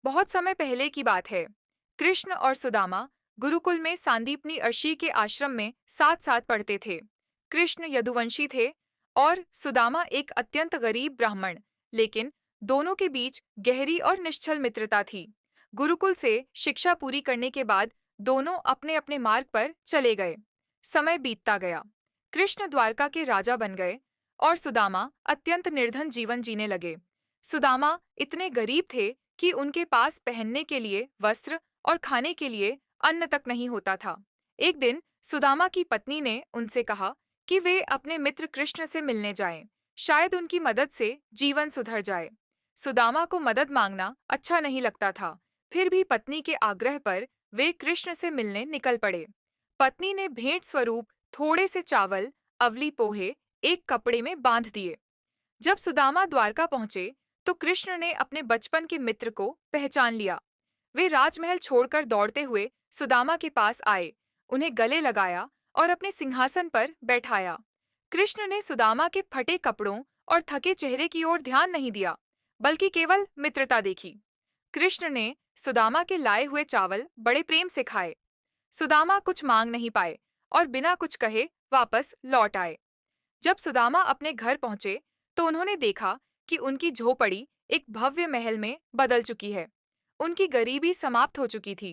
बहुत समय पहले की बात है। कृष्ण और सुदामा गुरुकुल में सांदीपनी ऋषि के आश्रम में साथ साथ पढ़ते थे। कृष्ण यदुवंशी थे और सुदामा एक अत्यंत गरीब ब्राह्मण, लेकिन दोनों के बीच गहरी और निश्चल मित्रता थी। गुरुकुल से शिक्षा पूरी करने के बाद दोनों अपने अपने मार्ग पर चले गए। समय बीतता गया। कृष्ण द्वारका के राजा बन गए और सुदामा अत्यंत निर्धन जीवन जीने लगे। सुदामा इतने गरीब थे कि उनके पास पहनने के लिए वस्त्र और खाने के लिए अन्न तक नहीं होता था। एक दिन सुदामा की पत्नी ने उनसे कहा कि वे अपने मित्र कृष्ण से मिलने जाएं, शायद उनकी मदद से जीवन सुधर जाए। सुदामा को मदद मांगना अच्छा नहीं लगता था, फिर भी पत्नी के आग्रह पर वे कृष्ण से मिलने निकल पड़े। पत्नी ने भेंट स्वरूप थोड़े से चावल, अवली पोहे एक कपड़े में बांध दिए। जब सुदामा द्वारका पहुंचे, तो कृष्ण ने अपने बचपन के मित्र को पहचान लिया। वे राजमहल छोड़कर दौड़ते हुए सुदामा के पास आए, उन्हें गले लगाया और अपने सिंहासन पर बैठाया। कृष्ण ने सुदामा के फटे कपड़ों और थके चेहरे की ओर ध्यान नहीं दिया, बल्कि केवल मित्रता देखी। कृष्ण ने सुदामा के लाए हुए चावल बड़े प्रेम से खाए। सुदामा कुछ मांग नहीं पाए और बिना कुछ कहे वापस लौट आए। जब सुदामा अपने घर पहुंचे, तो उन्होंने देखा कि उनकी झोपड़ी एक भव्य महल में बदल चुकी है। उनकी गरीबी समाप्त हो चुकी थी।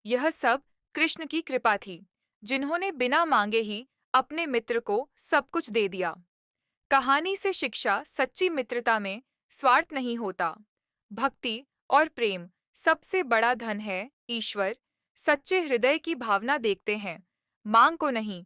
यह सब कृष्ण की कृपा थी, जिन्होंने बिना मांगे ही अपने मित्र को सब कुछ दे दिया। कहानी से शिक्षा सच्ची मित्रता में स्वार्थ नहीं होता। भक्ति और प्रेम सबसे बड़ा धन है। ईश्वर सच्चे हृदय की भावना देखते हैं, मांग को नहीं।